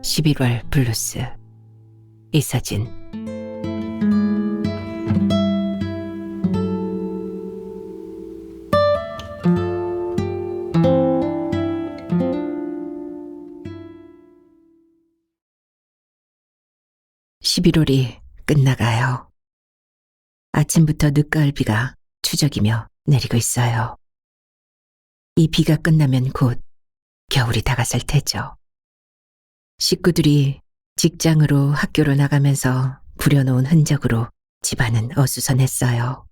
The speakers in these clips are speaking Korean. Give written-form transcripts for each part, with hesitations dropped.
11월 블루스. 이서진. (11월이) 끝나가요. 아침부터 늦가을 비가 추적이며 내리고 있어요. 이 비가 끝나면 곧 겨울이 다가설 테죠. 식구들이 직장으로 학교로 나가면서 부려놓은 흔적으로 집안은 어수선했어요.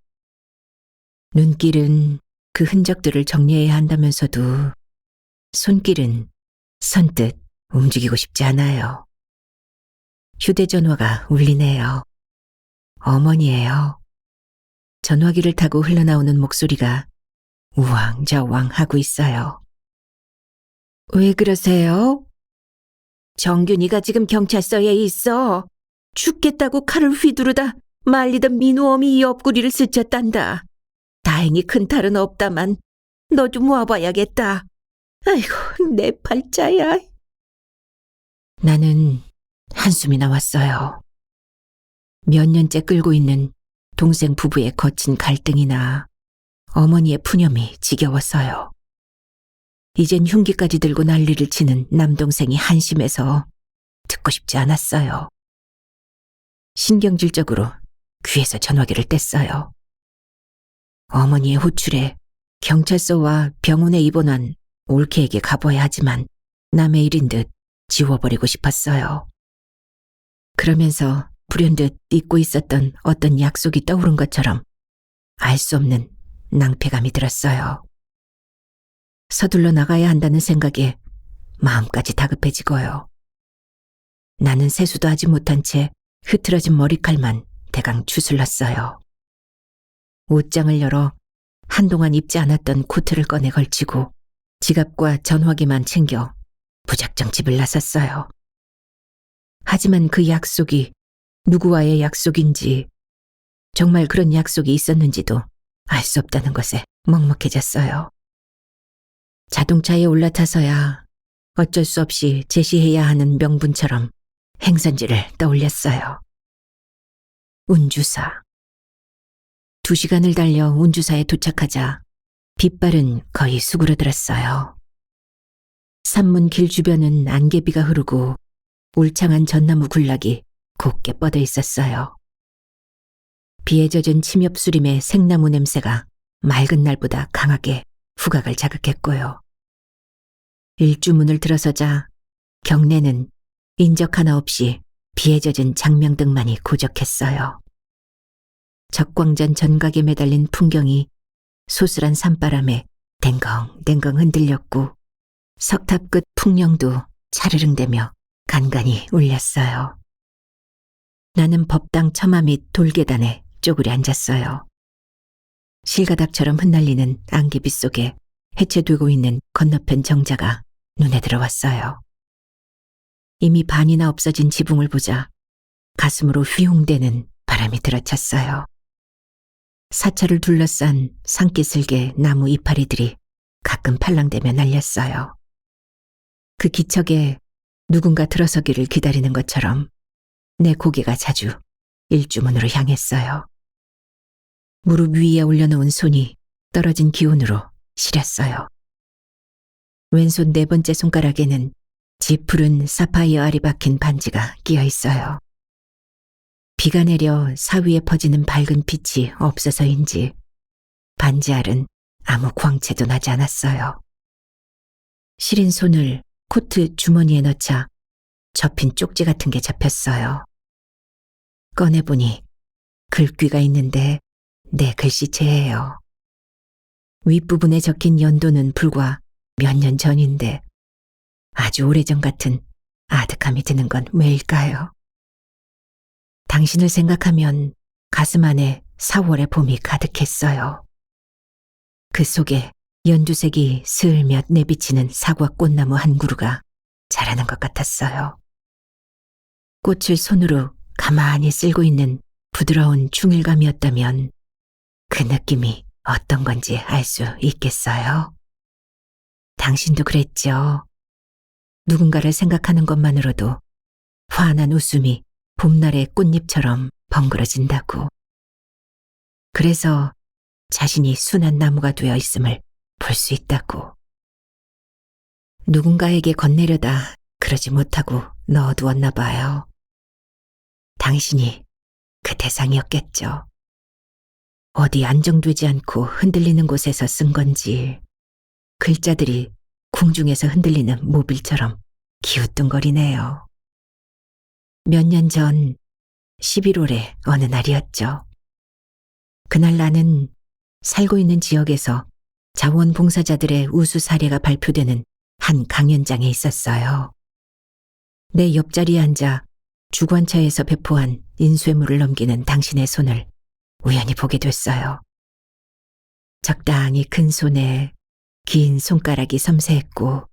눈길은 그 흔적들을 정리해야 한다면서도 손길은 선뜻 움직이고 싶지 않아요. 휴대전화가 울리네요. 어머니예요. 전화기를 타고 흘러나오는 목소리가 우왕좌왕 하고 있어요. 왜 그러세요? 정균이가 지금 경찰서에 있어. 죽겠다고 칼을 휘두르다 말리던 민우엄이 이 옆구리를 스쳤단다. 다행히 큰 탈은 없다만 너 좀 와봐야겠다. 아이고, 내 팔자야. 나는 한숨이 나왔어요. 몇 년째 끌고 있는 동생 부부의 거친 갈등이나 어머니의 푸념이 지겨웠어요. 이젠 흉기까지 들고 난리를 치는 남동생이 한심해서 듣고 싶지 않았어요. 신경질적으로 귀에서 전화기를 뗐어요. 어머니의 호출에 경찰서와 병원에 입원한 올케에게 가봐야 하지만 남의 일인 듯 지워버리고 싶었어요. 그러면서 불현듯 잊고 있었던 어떤 약속이 떠오른 것처럼 알 수 없는 낭패감이 들었어요. 서둘러 나가야 한다는 생각에 마음까지 다급해지고요. 나는 세수도 하지 못한 채 흐트러진 머리칼만 대강 추슬렀어요. 옷장을 열어 한동안 입지 않았던 코트를 꺼내 걸치고 지갑과 전화기만 챙겨 무작정 집을 나섰어요. 하지만 그 약속이 누구와의 약속인지, 정말 그런 약속이 있었는지도 알 수 없다는 것에 먹먹해졌어요. 자동차에 올라타서야 어쩔 수 없이 제시해야 하는 명분처럼 행선지를 떠올렸어요. 운주사. 2시간을 달려 운주사에 도착하자 빗발은 거의 수그러들었어요. 산문 길 주변은 안개비가 흐르고 울창한 전나무 군락이 곱게 뻗어 있었어요. 비에 젖은 침엽수림의 생나무 냄새가 맑은 날보다 강하게 후각을 자극했고요. 일주문을 들어서자 경내는 인적 하나 없이 비에 젖은 장명등만이 고적했어요. 적광전 전각에 매달린 풍경이 소슬한 산바람에 댕강댕강 흔들렸고 석탑 끝 풍령도 차르릉대며 간간히 울렸어요. 나는 법당 처마 밑 돌계단에 쪼그려 앉았어요. 실가닥처럼 흩날리는 안개빛 속에 해체되고 있는 건너편 정자가 눈에 들어왔어요. 이미 반이나 없어진 지붕을 보자 가슴으로 휘웅대는 바람이 들어찼어요. 사찰을 둘러싼 산기슭의 나무 이파리들이 가끔 팔랑대며 날렸어요. 그 기척에 누군가 들어서기를 기다리는 것처럼 내 고개가 자주 일주문으로 향했어요. 무릎 위에 올려놓은 손이 떨어진 기운으로 시렸어요. 왼손 4번째 손가락에는 짙푸른 사파이어 알이 박힌 반지가 끼어 있어요. 비가 내려 사위에 퍼지는 밝은 빛이 없어서인지 반지 알은 아무 광채도 나지 않았어요. 시린 손을 코트 주머니에 넣자 접힌 쪽지 같은 게 잡혔어요. 꺼내보니 글귀가 있는데 내 글씨체예요. 윗부분에 적힌 연도는 불과 몇 년 전인데 아주 오래전 같은 아득함이 드는 건 왜일까요? 당신을 생각하면 가슴 안에 4월의 봄이 가득했어요. 그 속에 연두색이 스을몇 내비치는 사과 꽃나무 한 그루가 자라는 것 같았어요. 꽃을 손으로 가만히 쓸고 있는 부드러운 중일감이었다면 그 느낌이 어떤 건지 알 수 있겠어요? 당신도 그랬죠. 누군가를 생각하는 것만으로도 환한 웃음이 봄날의 꽃잎처럼 번그러진다고. 그래서 자신이 순한 나무가 되어 있음을 볼 수 있다고. 누군가에게 건네려다 그러지 못하고 넣어두었나 봐요. 당신이 그 대상이었겠죠. 어디 안정되지 않고 흔들리는 곳에서 쓴 건지 글자들이 궁중에서 흔들리는 모빌처럼 기우뚱거리네요. 몇 년 전 11월의 어느 날이었죠. 그날 나는 살고 있는 지역에서 자원봉사자들의 우수 사례가 발표되는 한 강연장에 있었어요. 내 옆자리에 앉아 주관차에서 배포한 인쇄물을 넘기는 당신의 손을 우연히 보게 됐어요. 적당히 큰 손에 긴 손가락이 섬세했고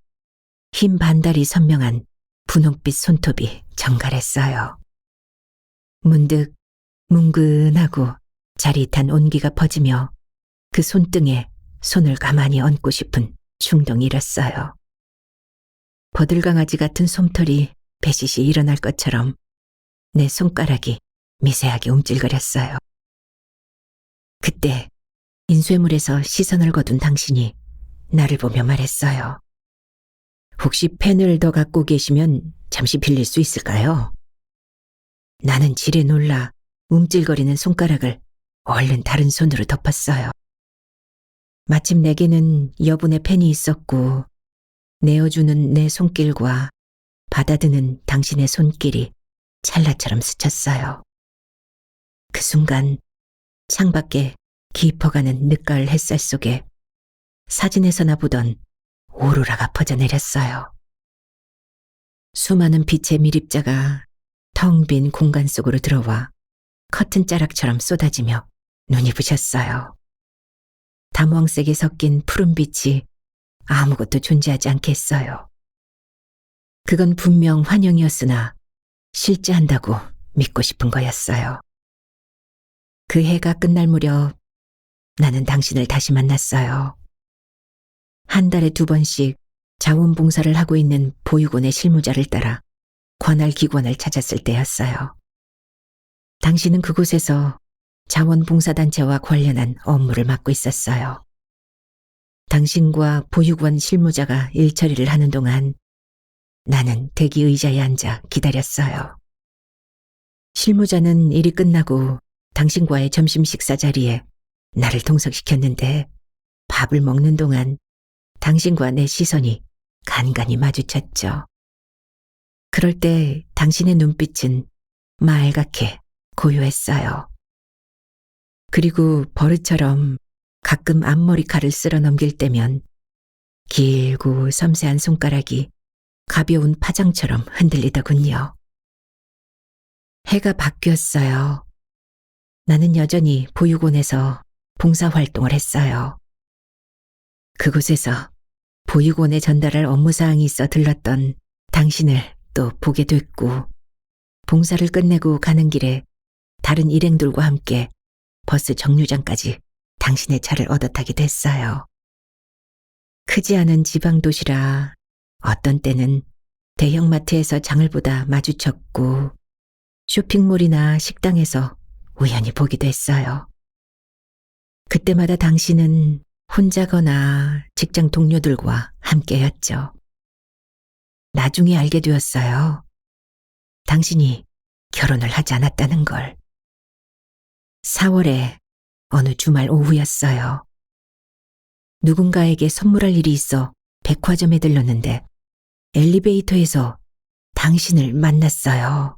흰 반달이 선명한 분홍빛 손톱이 정갈했어요. 문득 뭉근하고 자릿한 온기가 퍼지며 그 손등에 손을 가만히 얹고 싶은 충동이 일었어요. 버들강아지 같은 솜털이 배시시 일어날 것처럼 내 손가락이 미세하게 움찔거렸어요. 그때 인쇄물에서 시선을 거둔 당신이 나를 보며 말했어요. 혹시 펜을 더 갖고 계시면 잠시 빌릴 수 있을까요? 나는 지레 놀라 움찔거리는 손가락을 얼른 다른 손으로 덮었어요. 마침 내게는 여분의 펜이 있었고 내어주는 내 손길과 받아드는 당신의 손길이 찰나처럼 스쳤어요. 그 순간 창밖에 깊어가는 늦가을 햇살 속에 사진에서나 보던 오로라가 퍼져내렸어요. 수많은 빛의 미립자가 텅 빈 공간 속으로 들어와 커튼 자락처럼 쏟아지며 눈이 부셨어요. 담황색에 섞인 푸른빛이 아무것도 존재하지 않게 했어요. 그건 분명 환영이었으나 실제한다고 믿고 싶은 거였어요. 그 해가 끝날 무렵 나는 당신을 다시 만났어요. 한 달에 2번씩 자원봉사를 하고 있는 보육원의 실무자를 따라 관할 기관을 찾았을 때였어요. 당신은 그곳에서 자원봉사단체와 관련한 업무를 맡고 있었어요. 당신과 보육원 실무자가 일처리를 하는 동안 나는 대기 의자에 앉아 기다렸어요. 실무자는 일이 끝나고 당신과의 점심 식사 자리에 나를 동석시켰는데 밥을 먹는 동안 당신과 내 시선이 간간히 마주쳤죠. 그럴 때 당신의 눈빛은 말갛게 고요했어요. 그리고 버릇처럼 가끔 앞머리칼을 쓸어 넘길 때면 길고 섬세한 손가락이 가벼운 파장처럼 흔들리더군요. 해가 바뀌었어요. 나는 여전히 보육원에서 봉사활동을 했어요. 그곳에서 보육원에 전달할 업무사항이 있어 들렀던 당신을 또 보게 됐고 봉사를 끝내고 가는 길에 다른 일행들과 함께 버스 정류장까지 당신의 차를 얻어 타게 됐어요. 크지 않은 지방도시라 어떤 때는 대형마트에서 장을 보다 마주쳤고 쇼핑몰이나 식당에서 우연히 보기도 했어요. 그때마다 당신은 혼자거나 직장 동료들과 함께였죠. 나중에 알게 되었어요. 당신이 결혼을 하지 않았다는 걸. 4월에 어느 주말 오후였어요. 누군가에게 선물할 일이 있어 백화점에 들렀는데 엘리베이터에서 당신을 만났어요.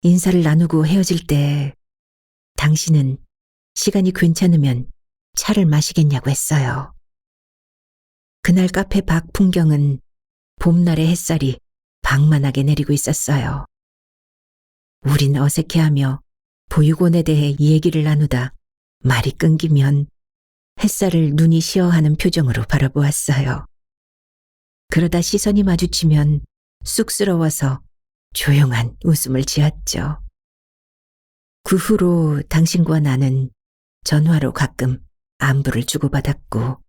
인사를 나누고 헤어질 때 당신은 시간이 괜찮으면 차를 마시겠냐고 했어요. 그날 카페 밖 풍경은 봄날의 햇살이 방만하게 내리고 있었어요. 우린 어색해하며 보육원에 대해 얘기를 나누다 말이 끊기면 햇살을 눈이 시어하는 표정으로 바라보았어요. 그러다 시선이 마주치면 쑥스러워서 조용한 웃음을 지었죠. 그 후로 당신과 나는 전화로 가끔 안부를 주고받았고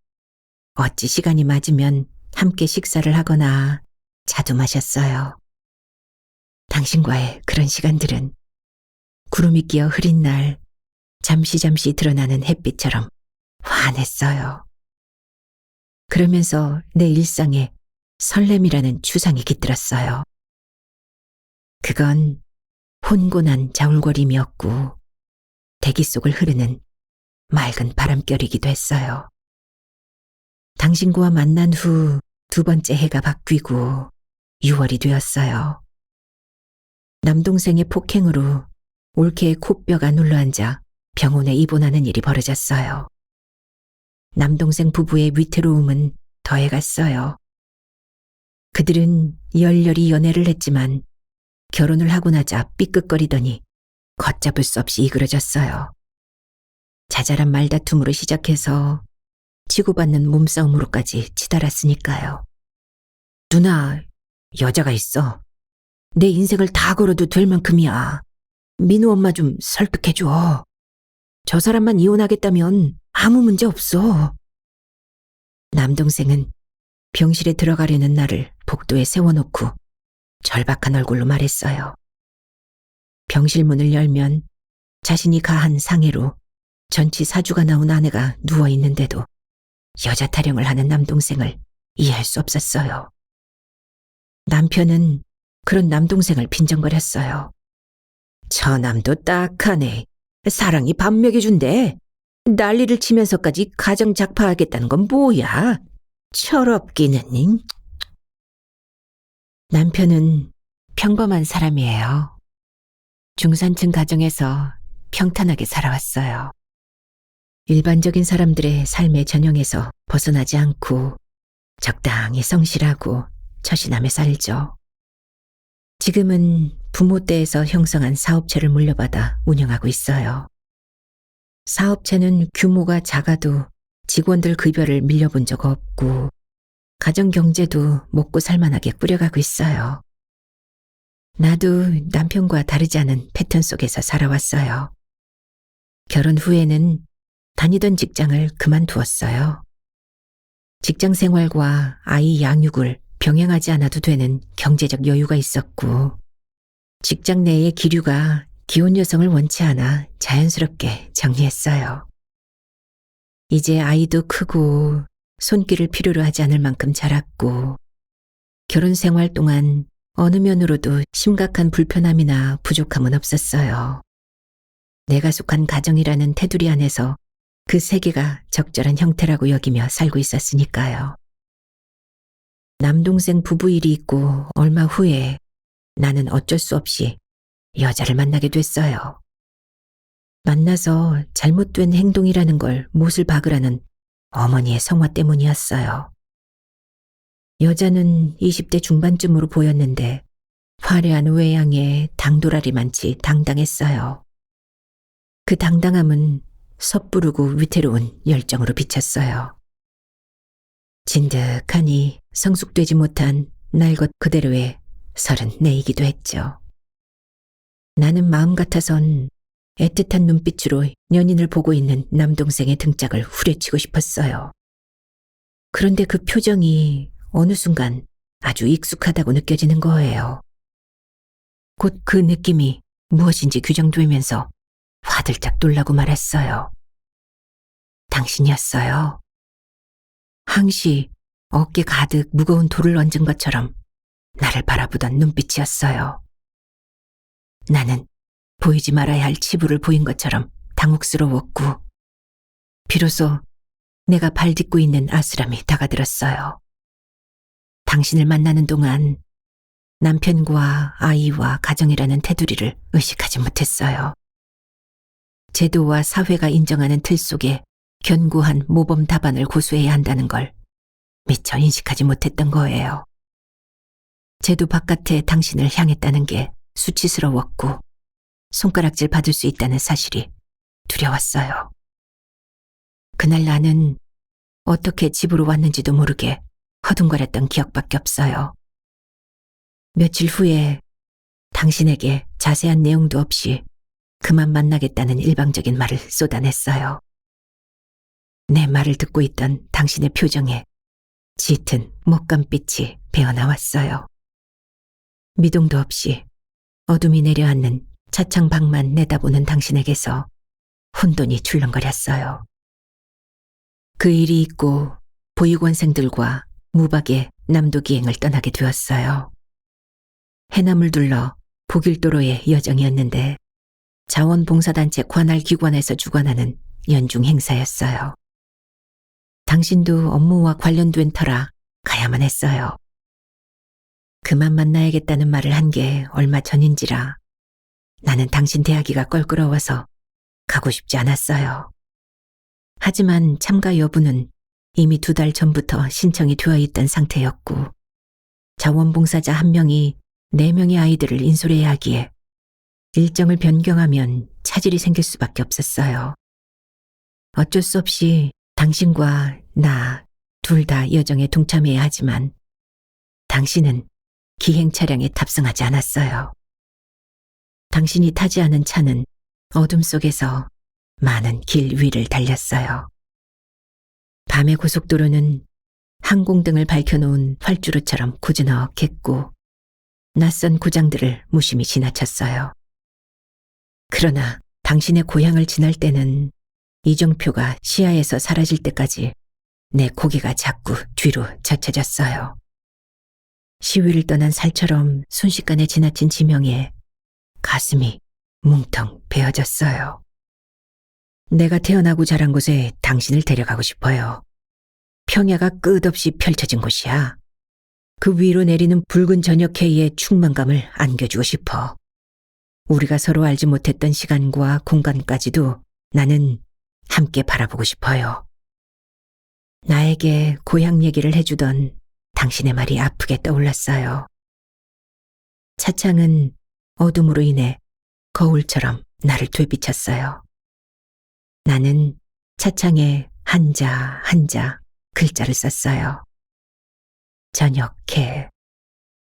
어찌 시간이 맞으면 함께 식사를 하거나 자주 마셨어요. 당신과의 그런 시간들은 구름이 끼어 흐린 날 잠시 드러나는 햇빛처럼 환했어요. 그러면서 내 일상에 설렘이라는 추상이 깃들었어요. 그건 혼곤한 자울거림이었고 대기 속을 흐르는 맑은 바람결이기도 했어요. 당신과 만난 후 두 번째 해가 바뀌고 6월이 되었어요. 남동생의 폭행으로 올케의 코뼈가 눌러앉아 병원에 입원하는 일이 벌어졌어요. 남동생 부부의 위태로움은 더해갔어요. 그들은 열렬히 연애를 했지만 결혼을 하고 나자 삐끗거리더니 걷잡을 수 없이 이그러졌어요. 자잘한 말다툼으로 시작해서 치고받는 몸싸움으로까지 치달았으니까요. 누나, 여자가 있어. 내 인생을 다 걸어도 될 만큼이야. 민우 엄마 좀 설득해줘. 저 사람만 이혼하겠다면 아무 문제 없어. 남동생은 병실에 들어가려는 나를 복도에 세워놓고 절박한 얼굴로 말했어요. 병실 문을 열면 자신이 가한 상해로 전치 사주가 나온 아내가 누워있는데도 여자 타령을 하는 남동생을 이해할 수 없었어요. 남편은 그런 남동생을 빈정거렸어요. 처남도 딱하네. 사랑이 밥 먹여준대. 난리를 치면서까지 가정 작파하겠다는 건 뭐야? 철없기는. 남편은 평범한 사람이에요. 중산층 가정에서 평탄하게 살아왔어요. 일반적인 사람들의 삶의 전형에서 벗어나지 않고 적당히 성실하고 처신하며 살죠. 지금은 부모 때에서 형성한 사업체를 물려받아 운영하고 있어요. 사업체는 규모가 작아도 직원들 급여를 밀려본 적 없고 가정 경제도 먹고 살만하게 꾸려가고 있어요. 나도 남편과 다르지 않은 패턴 속에서 살아왔어요. 결혼 후에는 다니던 직장을 그만두었어요. 직장 생활과 아이 양육을 병행하지 않아도 되는 경제적 여유가 있었고 직장 내의 기류가 기혼 여성을 원치 않아 자연스럽게 정리했어요. 이제 아이도 크고 손길을 필요로 하지 않을 만큼 자랐고 결혼 생활 동안 어느 면으로도 심각한 불편함이나 부족함은 없었어요. 내가 속한 가정이라는 테두리 안에서 그 세계가 적절한 형태라고 여기며 살고 있었으니까요. 남동생 부부 일이 있고 얼마 후에 나는 어쩔 수 없이 여자를 만나게 됐어요. 만나서 잘못된 행동이라는 걸 못을 박으라는 어머니의 성화 때문이었어요. 여자는 20대 중반쯤으로 보였는데 화려한 외양에 당도라리만치 당당했어요. 그 당당함은 섣부르고 위태로운 열정으로 비쳤어요. 진득하니 성숙되지 못한 날 것 그대로의 34이기도 했죠. 나는 마음 같아선 애틋한 눈빛으로 연인을 보고 있는 남동생의 등짝을 후려치고 싶었어요. 그런데 그 표정이 어느 순간 아주 익숙하다고 느껴지는 거예요. 곧 그 느낌이 무엇인지 규정되면서 화들짝 놀라고 말았어요. 당신이었어요. 항시 어깨 가득 무거운 돌을 얹은 것처럼 나를 바라보던 눈빛이었어요. 나는 보이지 말아야 할 치부를 보인 것처럼 당혹스러웠고 비로소 내가 발 딛고 있는 아수람이 다가들었어요. 당신을 만나는 동안 남편과 아이와 가정이라는 테두리를 의식하지 못했어요. 제도와 사회가 인정하는 틀 속에 견고한 모범 답안을 고수해야 한다는 걸 미처 인식하지 못했던 거예요. 제도 바깥에 당신을 향했다는 게 수치스러웠고 손가락질 받을 수 있다는 사실이 두려웠어요. 그날 나는 어떻게 집으로 왔는지도 모르게 허둥거렸던 기억밖에 없어요. 며칠 후에 당신에게 자세한 내용도 없이 그만 만나겠다는 일방적인 말을 쏟아냈어요. 내 말을 듣고 있던 당신의 표정에 짙은 목감빛이 배어나왔어요. 미동도 없이 어둠이 내려앉는 차창 밖만 내다보는 당신에게서 혼돈이 출렁거렸어요. 그 일이 있고 보육원생들과 무박의 남도 기행을 떠나게 되었어요. 해남을 둘러 북일도로의 여정이었는데 자원봉사단체 관할기관에서 주관하는 연중 행사였어요. 당신도 업무와 관련된 터라 가야만 했어요. 그만 만나야겠다는 말을 한 게 얼마 전인지라 나는 당신 대하기가 껄끄러워서 가고 싶지 않았어요. 하지만 참가 여부는 이미 2달 전부터 신청이 되어 있던 상태였고 자원봉사자 1명이 4명의 아이들을 인솔해야 하기에 일정을 변경하면 차질이 생길 수밖에 없었어요. 어쩔 수 없이 당신과 나 둘 다 여정에 동참해야 하지만 당신은 기행 차량에 탑승하지 않았어요. 당신이 타지 않은 차는 어둠 속에서 많은 길 위를 달렸어요. 밤의 고속도로는 항공등을 밝혀놓은 활주로처럼 고즈넉했고 낯선 구장들을 무심히 지나쳤어요. 그러나 당신의 고향을 지날 때는 이정표가 시야에서 사라질 때까지 내 고개가 자꾸 뒤로 젖혀졌어요. 시위를 떠난 살처럼 순식간에 지나친 지명에 가슴이 뭉텅 베어졌어요. 내가 태어나고 자란 곳에 당신을 데려가고 싶어요. 평야가 끝없이 펼쳐진 곳이야. 그 위로 내리는 붉은 저녁해의 충만감을 안겨주고 싶어. 우리가 서로 알지 못했던 시간과 공간까지도 나는 함께 바라보고 싶어요. 나에게 고향 얘기를 해주던 당신의 말이 아프게 떠올랐어요. 차창은 어둠으로 인해 거울처럼 나를 되비쳤어요. 나는 차창에 한자 한자 글자를 썼어요. 저녁해,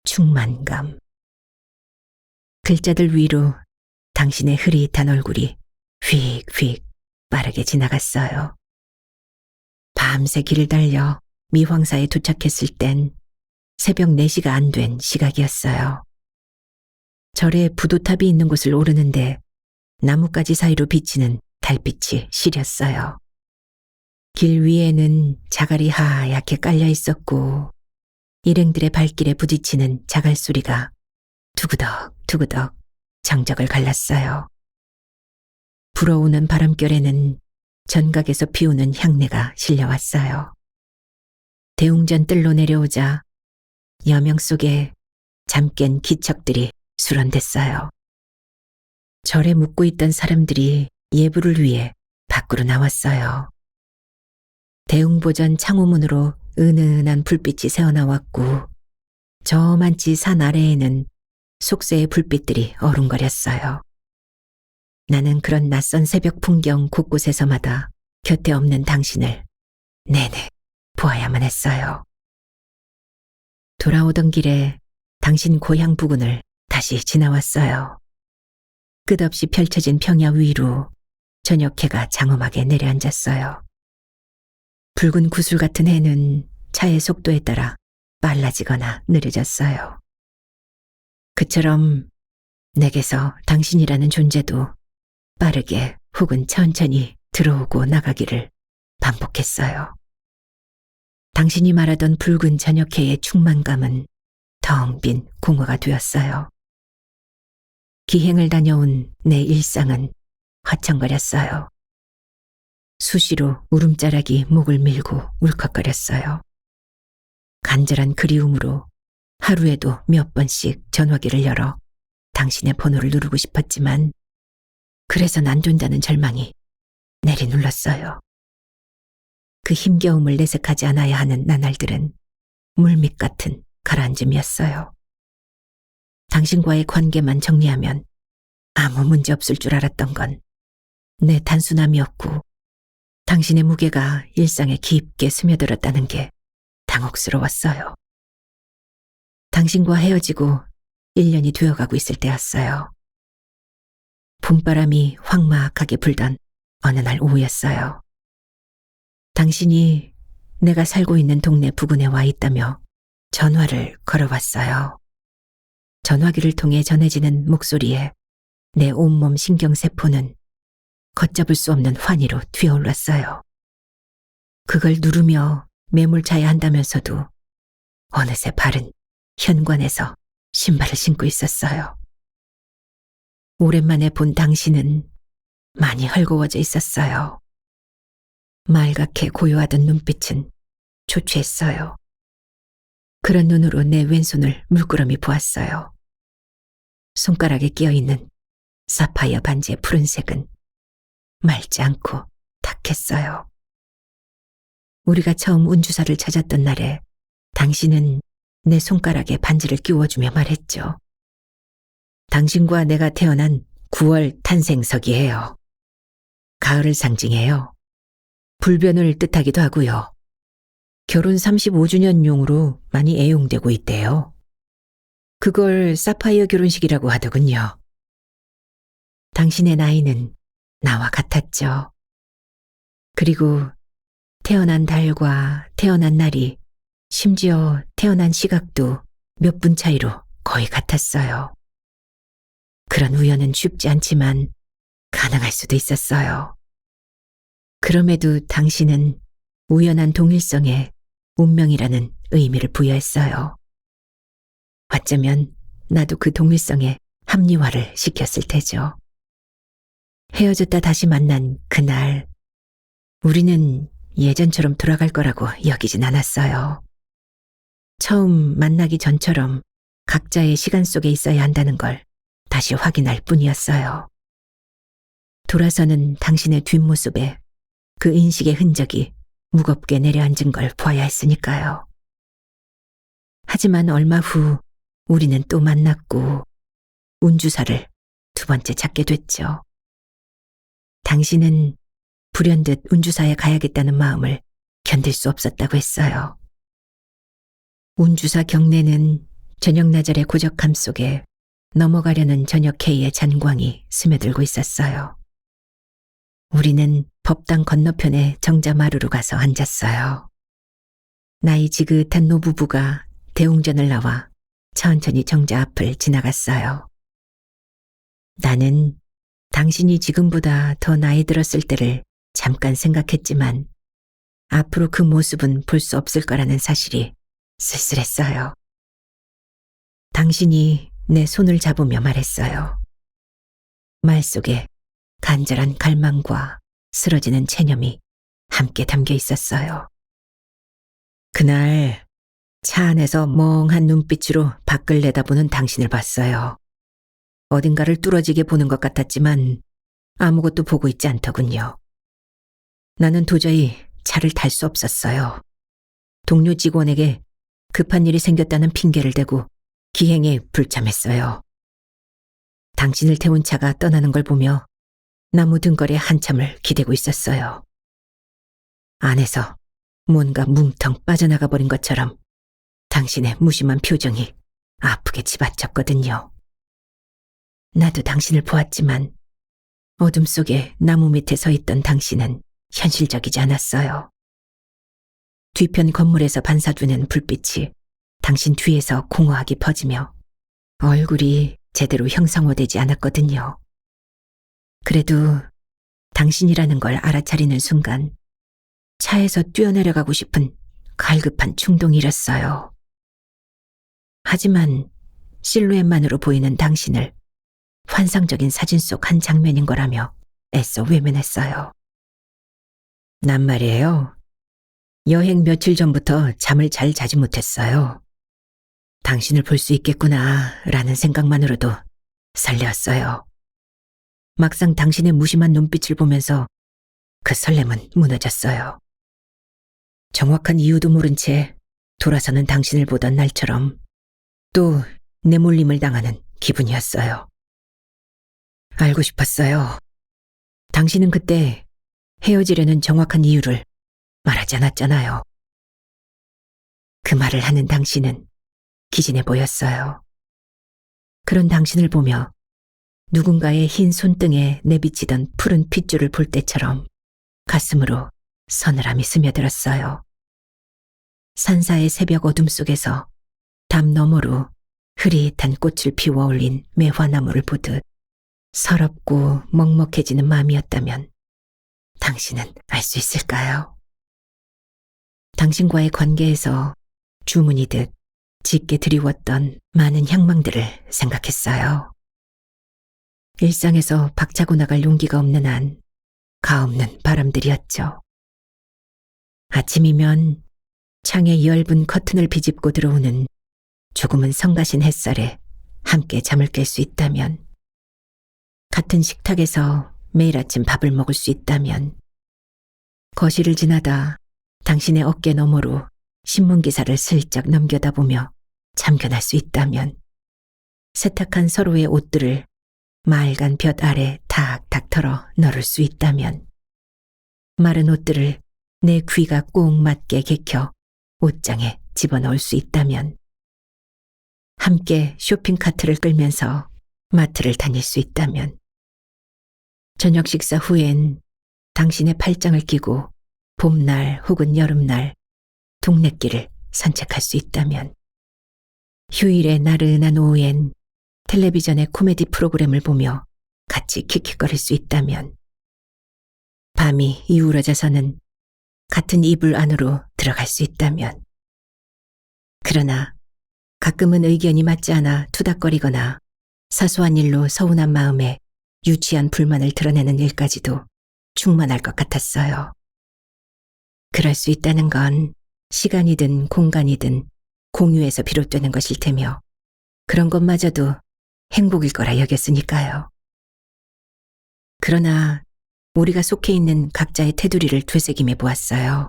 충만감. 글자들 위로 당신의 흐릿한 얼굴이 휙휙 빠르게 지나갔어요. 밤새 길을 달려 미황사에 도착했을 땐 새벽 4시가 안 된 시각이었어요. 절에 부도탑이 있는 곳을 오르는데 나뭇가지 사이로 비치는 달빛이 시렸어요. 길 위에는 자갈이 하얗게 깔려 있었고 일행들의 발길에 부딪히는 자갈 소리가 두구덕 두구덕 정적을 갈랐어요. 불어오는 바람결에는 전각에서 피우는 향내가 실려왔어요. 대웅전 뜰로 내려오자 여명 속에 잠깬 기척들이 수런댔어요. 절에 묵고 있던 사람들이 예불을 위해 밖으로 나왔어요. 대웅보전 창호문으로 은은한 불빛이 새어나왔고 저만치 산 아래에는 속세의 불빛들이 어른거렸어요. 나는 그런 낯선 새벽 풍경 곳곳에서마다 곁에 없는 당신을 내내 보아야만 했어요. 돌아오던 길에 당신 고향 부근을 다시 지나왔어요. 끝없이 펼쳐진 평야 위로 저녁해가 장엄하게 내려앉았어요. 붉은 구슬 같은 해는 차의 속도에 따라 빨라지거나 느려졌어요. 그처럼 내게서 당신이라는 존재도 빠르게 혹은 천천히 들어오고 나가기를 반복했어요. 당신이 말하던 붉은 저녁해의 충만감은 텅 빈 공허가 되었어요. 기행을 다녀온 내 일상은 화청거렸어요. 수시로 울음자락이 목을 밀고 울컥거렸어요. 간절한 그리움으로 하루에도 몇 번씩 전화기를 열어 당신의 번호를 누르고 싶었지만 그래선 안 된다는 절망이 내리눌렀어요. 그 힘겨움을 내색하지 않아야 하는 나날들은 물밑 같은 가라앉음이었어요. 당신과의 관계만 정리하면 아무 문제 없을 줄 알았던 건 내 단순함이었고 당신의 무게가 일상에 깊게 스며들었다는 게 당혹스러웠어요. 당신과 헤어지고 1년이 되어가고 있을 때였어요. 봄바람이 황막하게 불던 어느 날 오후였어요. 당신이 내가 살고 있는 동네 부근에 와 있다며 전화를 걸어왔어요. 전화기를 통해 전해지는 목소리에 내 온몸 신경세포는 걷잡을 수 없는 환희로 튀어올랐어요. 그걸 누르며 매몰차야 한다면서도 어느새 발은 현관에서 신발을 신고 있었어요. 오랜만에 본 당신은 많이 헐거워져 있었어요. 말갛게 고요하던 눈빛은 초췌했어요. 그런 눈으로 내 왼손을 물끄러미 보았어요. 손가락에 끼어있는 사파이어 반지의 푸른색은 맑지 않고 탁했어요. 우리가 처음 운주사를 찾았던 날에 당신은 내 손가락에 반지를 끼워주며 말했죠. 당신과 내가 태어난 9월 탄생석이에요. 가을을 상징해요. 불변을 뜻하기도 하고요. 결혼 35주년용으로 많이 애용되고 있대요. 그걸 사파이어 결혼식이라고 하더군요. 당신의 나이는 나와 같았죠. 그리고 태어난 달과 태어난 날이 심지어 태어난 시각도 몇 분 차이로 거의 같았어요. 그런 우연은 쉽지 않지만 가능할 수도 있었어요. 그럼에도 당신은 우연한 동일성에 운명이라는 의미를 부여했어요. 어쩌면 나도 그 동일성에 합리화를 시켰을 테죠. 헤어졌다 다시 만난 그날, 우리는 예전처럼 돌아갈 거라고 여기진 않았어요. 처음 만나기 전처럼 각자의 시간 속에 있어야 한다는 걸 다시 확인할 뿐이었어요. 돌아서는 당신의 뒷모습에 그 인식의 흔적이 무겁게 내려앉은 걸 보아야 했으니까요. 하지만 얼마 후 우리는 또 만났고 운주사를 두 번째 찾게 됐죠. 당신은 불현듯 운주사에 가야겠다는 마음을 견딜 수 없었다고 했어요. 운주사 경내는 저녁 나절의 고적함 속에 넘어가려는 저녁 해의 잔광이 스며들고 있었어요. 우리는 법당 건너편에 정자마루로 가서 앉았어요. 나이 지긋한 노부부가 대웅전을 나와 천천히 정자 앞을 지나갔어요. 나는 당신이 지금보다 더 나이 들었을 때를 잠깐 생각했지만 앞으로 그 모습은 볼 수 없을 거라는 사실이 쓸쓸했어요. 당신이 내 손을 잡으며 말했어요. 말 속에 간절한 갈망과 쓰러지는 체념이 함께 담겨 있었어요. 그날 차 안에서 멍한 눈빛으로 밖을 내다보는 당신을 봤어요. 어딘가를 뚫어지게 보는 것 같았지만 아무것도 보고 있지 않더군요. 나는 도저히 차를 탈 수 없었어요. 동료 직원에게 급한 일이 생겼다는 핑계를 대고 기행에 불참했어요. 당신을 태운 차가 떠나는 걸 보며 나무 등걸이에 한참을 기대고 있었어요. 안에서 뭔가 뭉텅 빠져나가 버린 것처럼 당신의 무심한 표정이 아프게 치받쳤거든요. 나도 당신을 보았지만 어둠 속에 나무 밑에 서 있던 당신은 현실적이지 않았어요. 뒤편 건물에서 반사되는 불빛이 당신 뒤에서 공허하게 퍼지며 얼굴이 제대로 형상화되지 않았거든요. 그래도 당신이라는 걸 알아차리는 순간 차에서 뛰어내려가고 싶은 갈급한 충동이 일었어요. 하지만 실루엣만으로 보이는 당신을 환상적인 사진 속 한 장면인 거라며 애써 외면했어요. 난 말이에요. 여행 며칠 전부터 잠을 잘 자지 못했어요. 당신을 볼 수 있겠구나 라는 생각만으로도 설레었어요. 막상 당신의 무심한 눈빛을 보면서 그 설렘은 무너졌어요. 정확한 이유도 모른 채 돌아서는 당신을 보던 날처럼 또 내몰림을 당하는 기분이었어요. 알고 싶었어요. 당신은 그때 헤어지려는 정확한 이유를 말하지 않았잖아요. 그 말을 하는 당신은 기진해 보였어요. 그런 당신을 보며 누군가의 흰 손등에 내비치던 푸른 핏줄을 볼 때처럼 가슴으로 서늘함이 스며들었어요. 산사의 새벽 어둠 속에서 담 너머로 흐릿한 꽃을 피워 올린 매화나무를 보듯 서럽고 먹먹해지는 마음이었다면 당신은 알 수 있을까요? 당신과의 관계에서 주문이듯 짙게 드리웠던 많은 향망들을 생각했어요. 일상에서 박차고 나갈 용기가 없는 한 가없는 바람들이었죠. 아침이면 창에 엷은 커튼을 비집고 들어오는 조금은 성가신 햇살에 함께 잠을 깰 수 있다면, 같은 식탁에서 매일 아침 밥을 먹을 수 있다면, 거실을 지나다 당신의 어깨 너머로 신문기사를 슬쩍 넘겨다보며 참견할 수 있다면, 세탁한 서로의 옷들을 맑은 볕 아래 탁탁 털어 널을 수 있다면, 마른 옷들을 내 귀가 꼭 맞게 개켜 옷장에 집어넣을 수 있다면, 함께 쇼핑카트를 끌면서 마트를 다닐 수 있다면, 저녁 식사 후엔 당신의 팔짱을 끼고 봄날 혹은 여름날 동네길을 산책할 수 있다면, 휴일의 나른한 오후엔 텔레비전의 코미디 프로그램을 보며 같이 킥킥거릴 수 있다면, 밤이 이우러져서는 같은 이불 안으로 들어갈 수 있다면, 그러나 가끔은 의견이 맞지 않아 투닥거리거나 사소한 일로 서운한 마음에 유치한 불만을 드러내는 일까지도 충만할 것 같았어요. 그럴 수 있다는 건 시간이든 공간이든 공유에서 비롯되는 것일 테며, 그런 것마저도 행복일 거라 여겼으니까요. 그러나 우리가 속해 있는 각자의 테두리를 되새김해 보았어요.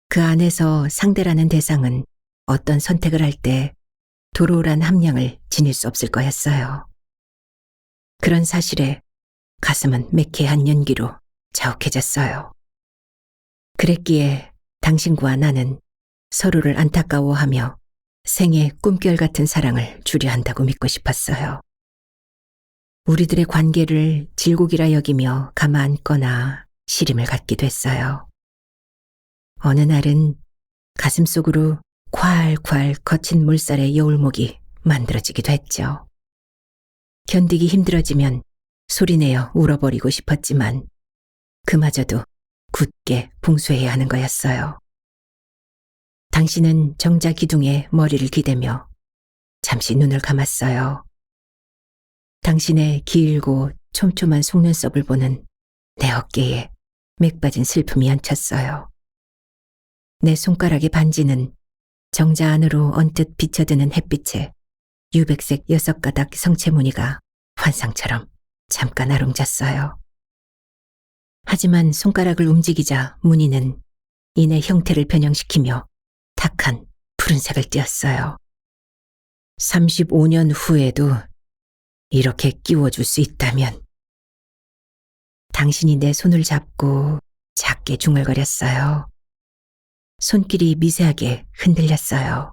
그 안에서 상대라는 대상은 어떤 선택을 할 때 도로란 함량을 지닐 수 없을 거였어요. 그런 사실에 가슴은 매캐한 연기로 자욱해졌어요. 그랬기에 당신과 나는 서로를 안타까워하며 생의 꿈결 같은 사랑을 주려 한다고 믿고 싶었어요. 우리들의 관계를 질곡이라 여기며 가만앉거나 시림을 갖기도 했어요. 어느 날은 가슴속으로 콸콸 거친 물살의 여울목이 만들어지기도 했죠. 견디기 힘들어지면 소리내어 울어버리고 싶었지만 그마저도 굳게 봉쇄해야 하는 거였어요. 당신은 정자 기둥에 머리를 기대며 잠시 눈을 감았어요. 당신의 길고 촘촘한 속눈썹을 보는 내 어깨에 맥 빠진 슬픔이 얹혔어요. 내 손가락의 반지는 정자 안으로 언뜻 비쳐드는 햇빛에 유백색 6가닥 성체 무늬가 환상처럼 잠깐 아롱졌어요. 하지만 손가락을 움직이자 무늬는 이내 형태를 변형시키며 탁한 푸른색을 띠었어요. 35년 후에도 이렇게 끼워줄 수 있다면. 당신이 내 손을 잡고 작게 중얼거렸어요. 손길이 미세하게 흔들렸어요.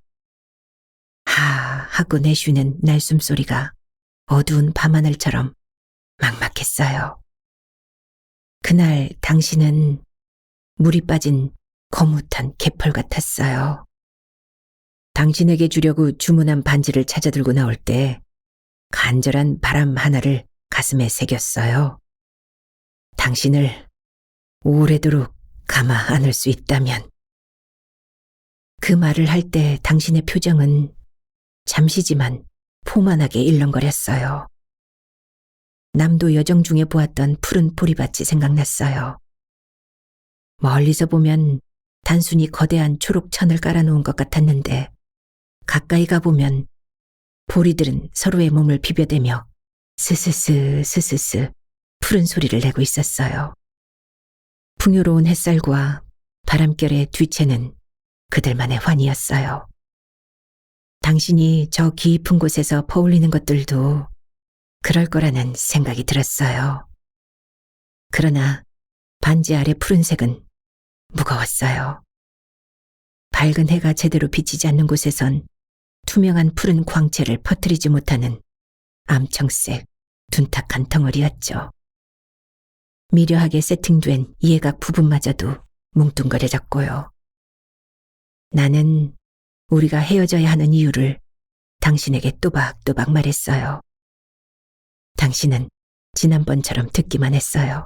하 하고 내쉬는 날숨 소리가 어두운 밤하늘처럼 막막했어요. 그날 당신은 물이 빠진 거뭇한 개펄 같았어요. 당신에게 주려고 주문한 반지를 찾아 들고 나올 때 간절한 바람 하나를 가슴에 새겼어요. 당신을 오래도록 감아 안을 수 있다면. 그 말을 할 때 당신의 표정은 잠시지만 포만하게 일렁거렸어요. 남도 여정 중에 보았던 푸른 보리밭이 생각났어요. 멀리서 보면 단순히 거대한 초록 천을 깔아놓은 것 같았는데 가까이 가보면 보리들은 서로의 몸을 비벼대며 스스스 스스스 푸른 소리를 내고 있었어요. 풍요로운 햇살과 바람결의 뒤채는 그들만의 환희였어요. 당신이 저 깊은 곳에서 퍼올리는 것들도 그럴 거라는 생각이 들었어요. 그러나 반지 아래 푸른색은 무거웠어요. 밝은 해가 제대로 비치지 않는 곳에선 투명한 푸른 광채를 퍼뜨리지 못하는 암청색 둔탁한 덩어리였죠. 미려하게 세팅된 이해각 부분마저도 뭉뚱거려졌고요. 나는 우리가 헤어져야 하는 이유를 당신에게 또박또박 말했어요. 당신은 지난번처럼 듣기만 했어요.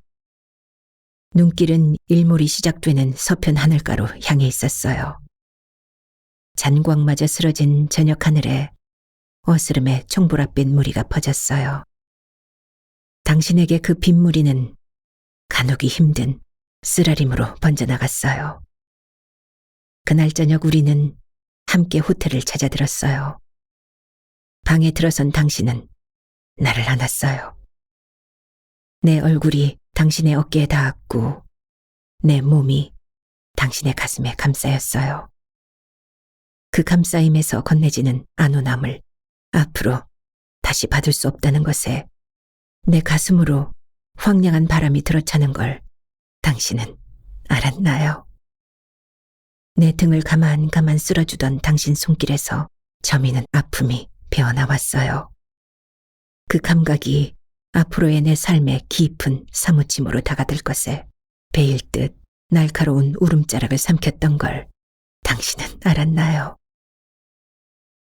눈길은 일몰이 시작되는 서편 하늘가로 향해 있었어요. 잔광마저 쓰러진 저녁 하늘에 어스름의 총보랏빛 무리가 퍼졌어요. 당신에게 그 빗무리는 가누기 힘든 쓰라림으로 번져나갔어요. 그날 저녁 우리는 함께 호텔을 찾아들었어요. 방에 들어선 당신은 나를 안았어요. 내 얼굴이 당신의 어깨에 닿았고 내 몸이 당신의 가슴에 감싸였어요. 그 감싸임에서 건네지는 안온함을 앞으로 다시 받을 수 없다는 것에 내 가슴으로 황량한 바람이 들어차는 걸 당신은 알았나요? 내 등을 가만가만 쓸어주던 당신 손길에서 저미는 아픔이 배어나왔어요. 그 감각이 앞으로의 내 삶의 깊은 사무침으로 다가들 것에 베일 듯 날카로운 울음자락을 삼켰던 걸 당신은 알았나요?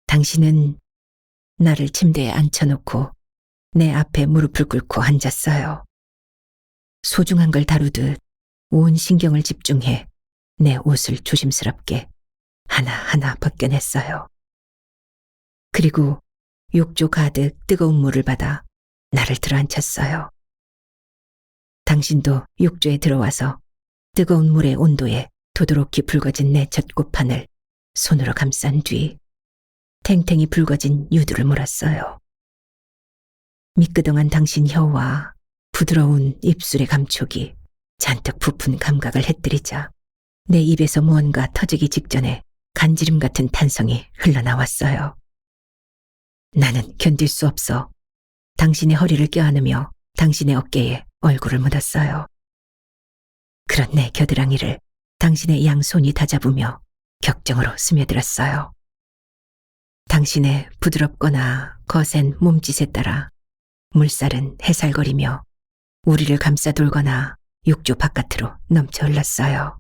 당신은 나를 침대에 앉혀놓고 내 앞에 무릎을 꿇고 앉았어요. 소중한 걸 다루듯 온 신경을 집중해 내 옷을 조심스럽게 하나하나 벗겨냈어요. 그리고 욕조 가득 뜨거운 물을 받아 나를 들어앉혔어요. 당신도 욕조에 들어와서 뜨거운 물의 온도에 도도롭게 붉어진 내 젖고판을 손으로 감싼 뒤 탱탱이 붉어진 유두를 물었어요. 미끄덩한 당신 혀와 부드러운 입술의 감촉이 잔뜩 부푼 감각을 해뜨리자 내 입에서 무언가 터지기 직전에 간지름 같은 탄성이 흘러나왔어요. 나는 견딜 수 없어 당신의 허리를 껴안으며 당신의 어깨에 얼굴을 묻었어요. 그런 내 겨드랑이를 당신의 양손이 다잡으며 격정으로 스며들었어요. 당신의 부드럽거나 거센 몸짓에 따라 물살은 해살거리며 우리를 감싸돌거나 욕조 바깥으로 넘쳐 흘렀어요.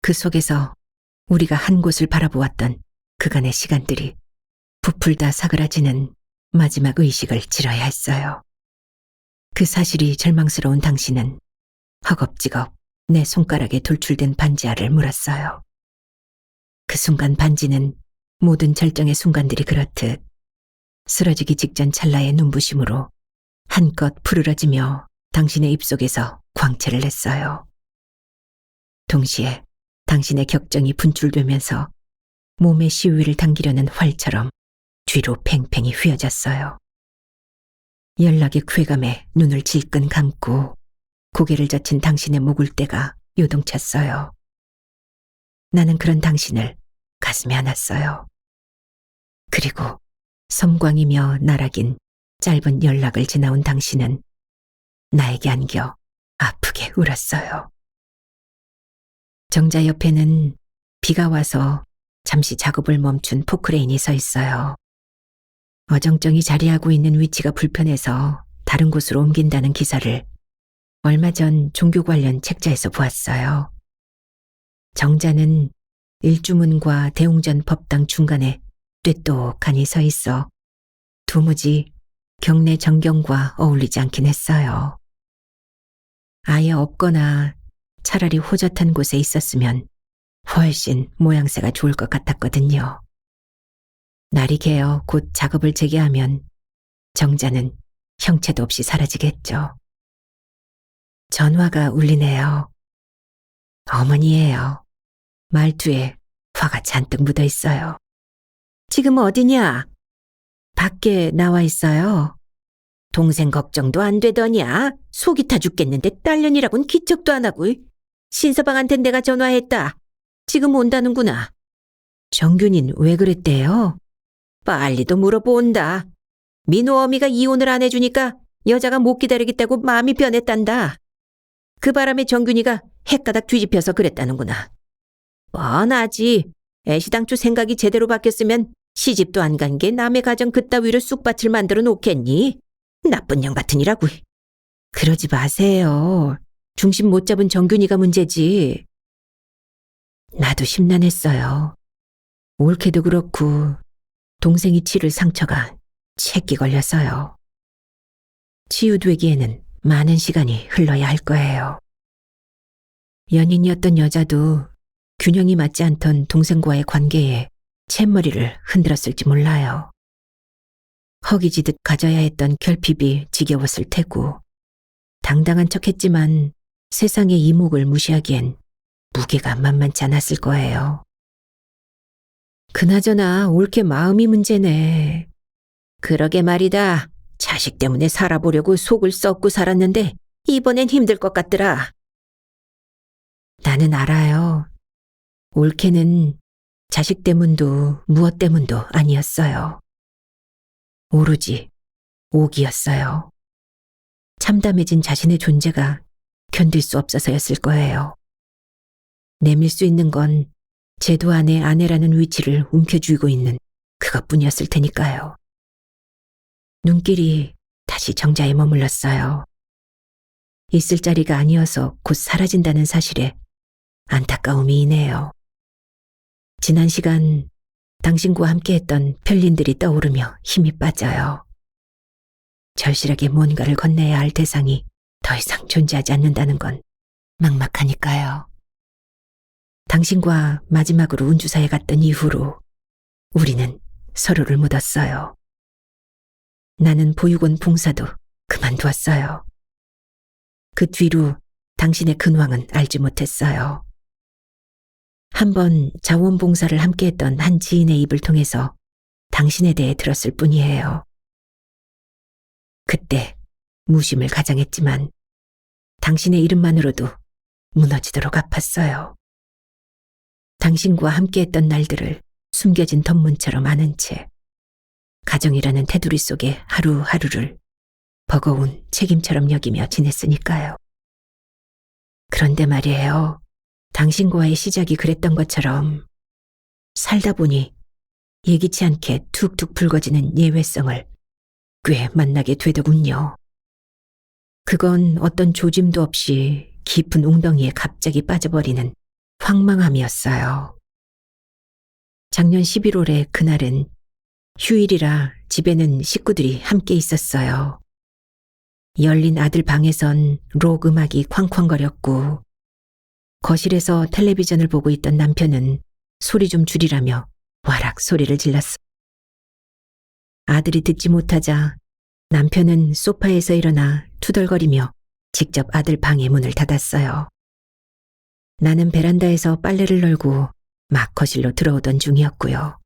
그 속에서 우리가 한 곳을 바라보았던 그간의 시간들이 부풀다 사그라지는 마지막 의식을 치러야 했어요. 그 사실이 절망스러운 당신은 허겁지겁 내 손가락에 돌출된 반지하를 물었어요. 그 순간 반지는 모든 절정의 순간들이 그렇듯 쓰러지기 직전 찰나의 눈부심으로 한껏 푸르러지며 당신의 입속에서 광채를 냈어요. 동시에 당신의 격정이 분출되면서 몸의 시위를 당기려는 활처럼 뒤로 팽팽히 휘어졌어요. 연락의 쾌감에 눈을 질끈 감고 고개를 젖힌 당신의 목을대가 요동쳤어요. 나는 그런 당신을 가슴에 안았어요. 그리고 섬광이며 나락인 짧은 연락을 지나온 당신은 나에게 안겨 아프게 울었어요. 정자 옆에는 비가 와서 잠시 작업을 멈춘 포크레인이 서 있어요. 어정쩡히 자리하고 있는 위치가 불편해서 다른 곳으로 옮긴다는 기사를 얼마 전 종교 관련 책자에서 보았어요. 정자는 일주문과 대웅전 법당 중간에 떼똑하니 서 있어 도무지 경내 정경과 어울리지 않긴 했어요. 아예 없거나 차라리 호젓한 곳에 있었으면 훨씬 모양새가 좋을 것 같았거든요. 날이 개어 곧 작업을 재개하면 정자는 형체도 없이 사라지겠죠. 전화가 울리네요. 어머니예요. 말투에 화가 잔뜩 묻어 있어요. 지금 어디냐? 밖에 나와 있어요. 동생 걱정도 안 되더냐? 속이 타 죽겠는데 딸년이라고는 기척도 안 하고. 신서방한텐 내가 전화했다. 지금 온다는구나. 정균이는 왜 그랬대요? 빨리도 물어본다. 민호 어미가 이혼을 안 해주니까 여자가 못 기다리겠다고 마음이 변했단다. 그 바람에 정균이가 헷가닥 뒤집혀서 그랬다는구나. 뻔하지. 애시당초 생각이 제대로 바뀌었으면 시집도 안 간 게 남의 가정 그따위를 쑥밭을 만들어 놓겠니? 나쁜 년 같으니라고. 그러지 마세요. 중심 못 잡은 정균이가 문제지. 나도 심란했어요. 옳게도 그렇고 동생이 치를 상처가 채끼 걸렸어요. 치유되기에는 많은 시간이 흘러야 할 거예요. 연인이었던 여자도 균형이 맞지 않던 동생과의 관계에 챗머리를 흔들었을지 몰라요. 허기지듯 가져야 했던 결핍이 지겨웠을 테고, 당당한 척했지만 세상의 이목을 무시하기엔 무게가 만만치 않았을 거예요. 그나저나 옳게 마음이 문제네. 그러게 말이다. 자식 때문에 살아보려고 속을 썩고 살았는데 이번엔 힘들 것 같더라. 나는 알아요. 옳게는 자식 때문도 무엇 때문도 아니었어요. 오로지 오기였어요. 참담해진 자신의 존재가 견딜 수 없어서였을 거예요. 내밀 수 있는 건 제도 안에 아내라는 위치를 움켜쥐고 있는 그것뿐이었을 테니까요. 눈길이 다시 정자에 머물렀어요. 있을 자리가 아니어서 곧 사라진다는 사실에 안타까움이 이네요. 지난 시간 당신과 함께했던 편린들이 떠오르며 힘이 빠져요. 절실하게 뭔가를 건네야 할 대상이 더 이상 존재하지 않는다는 건 막막하니까요. 당신과 마지막으로 운주사에 갔던 이후로 우리는 서로를 묻었어요. 나는 보육원 봉사도 그만두었어요. 그 뒤로 당신의 근황은 알지 못했어요. 한번 자원봉사를 함께했던 한 지인의 입을 통해서 당신에 대해 들었을 뿐이에요. 그때 무심을 가장했지만 당신의 이름만으로도 무너지도록 아팠어요. 당신과 함께했던 날들을 숨겨진 덧문처럼 아는 채 가정이라는 테두리 속에 하루하루를 버거운 책임처럼 여기며 지냈으니까요. 그런데 말이에요. 당신과의 시작이 그랬던 것처럼 살다 보니 예기치 않게 툭툭 불거지는 예외성을 꽤 만나게 되더군요. 그건 어떤 조짐도 없이 깊은 웅덩이에 갑자기 빠져버리는 황망함이었어요. 작년 11월의 그날은 휴일이라 집에는 식구들이 함께 있었어요. 열린 아들 방에선 록 음악이 쾅쾅거렸고 거실에서 텔레비전을 보고 있던 남편은 소리 좀 줄이라며 와락 소리를 질렀어. 아들이 듣지 못하자 남편은 소파에서 일어나 투덜거리며 직접 아들 방의 문을 닫았어요. 나는 베란다에서 빨래를 널고 막 거실로 들어오던 중이었고요.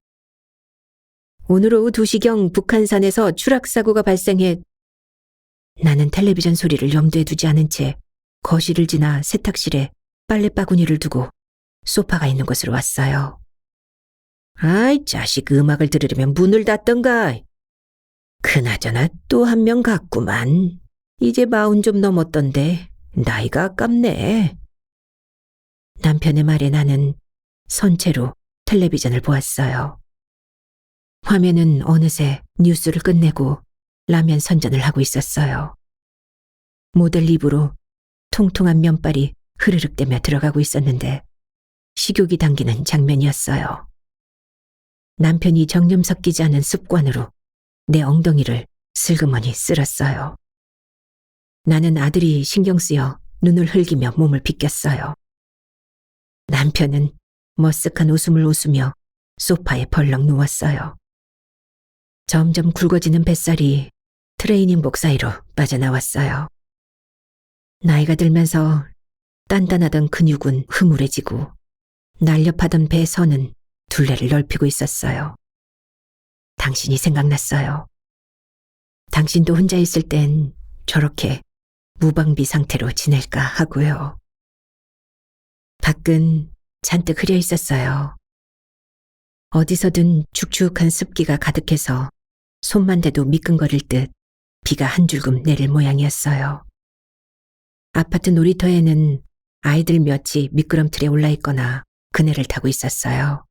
오늘 오후 2시경 북한산에서 추락사고가 발생해. 나는 텔레비전 소리를 염두에 두지 않은 채 거실을 지나 세탁실에 빨래 바구니를 두고 소파가 있는 곳으로 왔어요. 아이 자식, 음악을 들으려면 문을 닫던가. 그나저나 또 한 명 갔구만. 이제 40 좀 넘었던데 나이가 아깝네. 남편의 말에 나는 선체로 텔레비전을 보았어요. 화면은 어느새 뉴스를 끝내고 라면 선전을 하고 있었어요. 모델 입으로 통통한 면발이 흐르륵대며 들어가고 있었는데 식욕이 당기는 장면이었어요. 남편이 정념 섞이지 않은 습관으로 내 엉덩이를 슬그머니 쓸었어요. 나는 아들이 신경 쓰여 눈을 흘기며 몸을 비꼈어요. 남편은 머쓱한 웃음을 웃으며 소파에 벌렁 누웠어요. 점점 굵어지는 뱃살이 트레이닝복 사이로 빠져나왔어요. 나이가 들면서 단단하던 근육은 흐물해지고 날렵하던 배 선은 둘레를 넓히고 있었어요. 당신이 생각났어요. 당신도 혼자 있을 땐 저렇게 무방비 상태로 지낼까 하고요. 밖은 잔뜩 흐려 있었어요. 어디서든 축축한 습기가 가득해서 손만 대도 미끈거릴 듯 비가 한 줄금 내릴 모양이었어요. 아파트 놀이터에는 아이들 몇이 미끄럼틀에 올라있거나 그네를 타고 있었어요.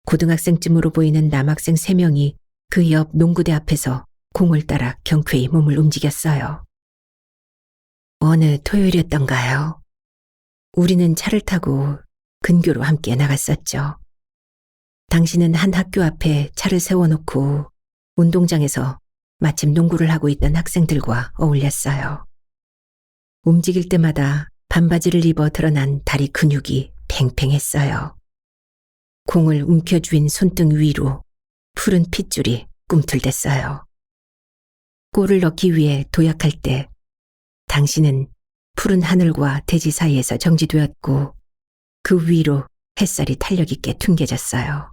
고등학생쯤으로 보이는 남학생 3명이 그 옆 농구대 앞에서 공을 따라 경쾌히 몸을 움직였어요. 어느 토요일이었던가요? 우리는 차를 타고 근교로 함께 나갔었죠. 당신은 한 학교 앞에 차를 세워놓고 운동장에서 마침 농구를 하고 있던 학생들과 어울렸어요. 움직일 때마다 반바지를 입어 드러난 다리 근육이 팽팽했어요. 공을 움켜쥔 손등 위로 푸른 핏줄이 꿈틀댔어요. 골을 넣기 위해 도약할 때 당신은 푸른 하늘과 대지 사이에서 정지되었고 그 위로 햇살이 탄력 있게 튕겨졌어요.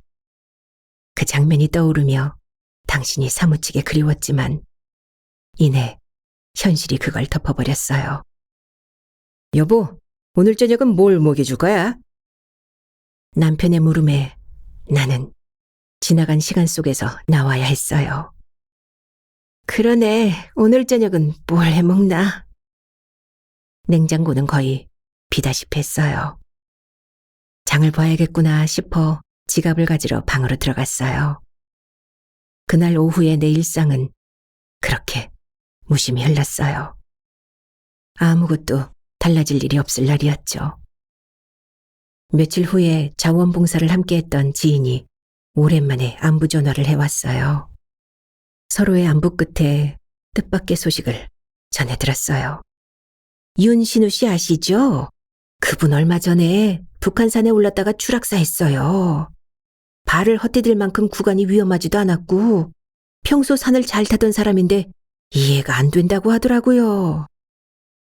그 장면이 떠오르며 당신이 사무치게 그리웠지만 이내 현실이 그걸 덮어버렸어요. 여보, 오늘 저녁은 뭘 먹여줄 거야? 남편의 물음에 나는 지나간 시간 속에서 나와야 했어요. 그러네, 오늘 저녁은 뭘 해먹나? 냉장고는 거의 비다시피 했어요. 장을 봐야겠구나 싶어 지갑을 가지러 방으로 들어갔어요. 그날 오후의 내 일상은 그렇게 무심히 흘렀어요. 아무것도 달라질 일이 없을 날이었죠. 며칠 후에 자원봉사를 함께했던 지인이 오랜만에 안부 전화를 해왔어요. 서로의 안부 끝에 뜻밖의 소식을 전해 들었어요. 윤신우 씨 아시죠? 그분 얼마 전에 북한산에 올랐다가 추락사했어요. 발을 헛디딜 만큼 구간이 위험하지도 않았고 평소 산을 잘 타던 사람인데 이해가 안 된다고 하더라고요.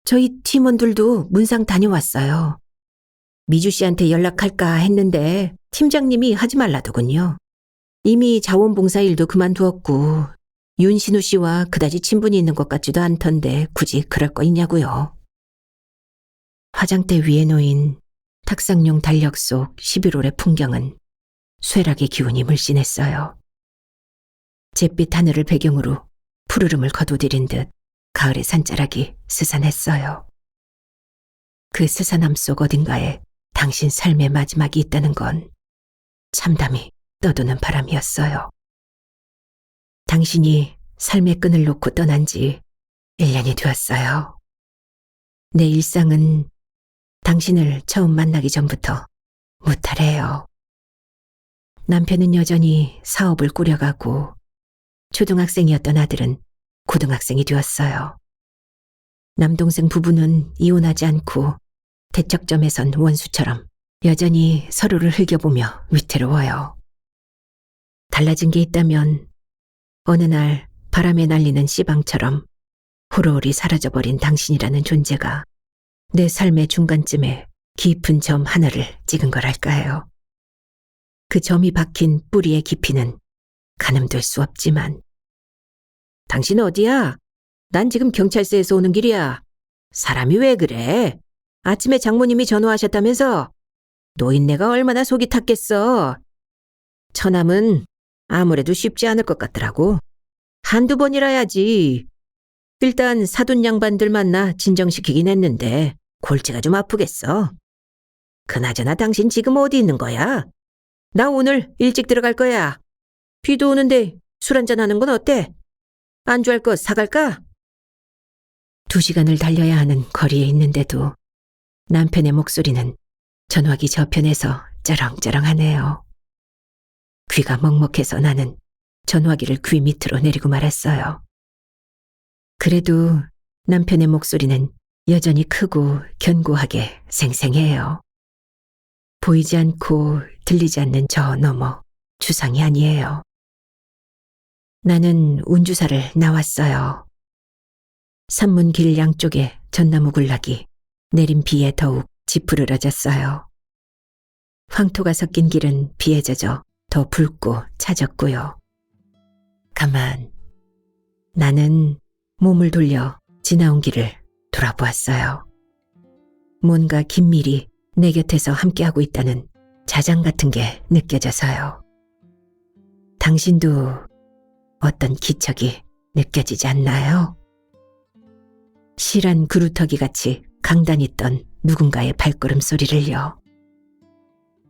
저희 팀원들도 문상 다녀왔어요. 미주 씨한테 연락할까 했는데 팀장님이 하지 말라더군요. 이미 자원봉사 일도 그만두었고 윤신우 씨와 그다지 친분이 있는 것 같지도 않던데 굳이 그럴 거 있냐고요. 화장대 위에 놓인 탁상용 달력 속 11월의 풍경은 쇠락의 기운이 물씬했어요. 잿빛 하늘을 배경으로 푸르름을 거두들인 듯 가을의 산자락이 스산했어요. 그 스산함 속 어딘가에 당신 삶의 마지막이 있다는 건 참담히 떠도는 바람이었어요. 당신이 삶의 끈을 놓고 떠난 지 1년이 되었어요. 내 일상은 당신을 처음 만나기 전부터 무탈해요. 남편은 여전히 사업을 꾸려가고 초등학생이었던 아들은 고등학생이 되었어요. 남동생 부부는 이혼하지 않고 대척점에선 원수처럼 여전히 서로를 흘겨보며 위태로워요. 달라진 게 있다면 어느 날 바람에 날리는 씨방처럼 호로홀이 사라져버린 당신이라는 존재가 내 삶의 중간쯤에 깊은 점 하나를 찍은 거랄까요. 그 점이 박힌 뿌리의 깊이는 가늠될 수 없지만. 당신 어디야? 난 지금 경찰서에서 오는 길이야. 사람이 왜 그래? 아침에 장모님이 전화하셨다면서? 노인네가 얼마나 속이 탔겠어. 처남은 아무래도 쉽지 않을 것 같더라고. 한두 번이라야지. 일단 사돈 양반들 만나 진정시키긴 했는데 골치가 좀 아프겠어. 그나저나 당신 지금 어디 있는 거야? 나 오늘 일찍 들어갈 거야. 비도 오는데 술 한잔 하는 건 어때? 안주할 거 사갈까? 2시간을 달려야 하는 거리에 있는데도 남편의 목소리는 전화기 저편에서 쩌렁쩌렁하네요. 귀가 먹먹해서 나는 전화기를 귀 밑으로 내리고 말았어요. 그래도 남편의 목소리는 여전히 크고 견고하게 생생해요. 보이지 않고 들리지 않는 저 너머 주상이 아니에요. 나는 운주사를 나왔어요. 산문 길 양쪽에 전나무 군락이 내린 비에 더욱 지푸르러졌어요. 황토가 섞인 길은 비에 젖어 더 붉고 차졌고요. 가만, 나는 몸을 돌려 지나온 길을 돌아보았어요. 뭔가 긴밀히 내 곁에서 함께하고 있다는 자장 같은 게 느껴져서요. 당신도 어떤 기척이 느껴지지 않나요? 실한 그루터기 같이 강단있던 누군가의 발걸음 소리를요.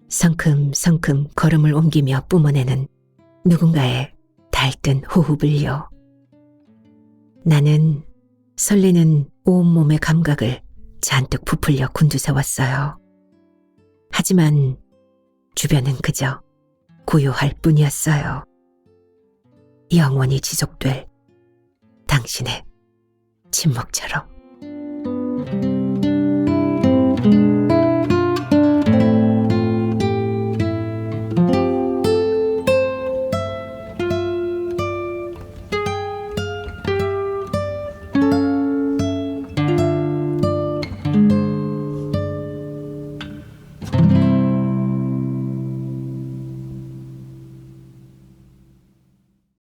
성큼성큼 걸음을 옮기며 뿜어내는 누군가의 달뜬 호흡을요. 나는 설레는 온몸의 감각을 잔뜩 부풀려 곤두세웠어요. 하지만 주변은 그저 고요할 뿐이었어요. 영원히 지속될 당신의 침묵처럼.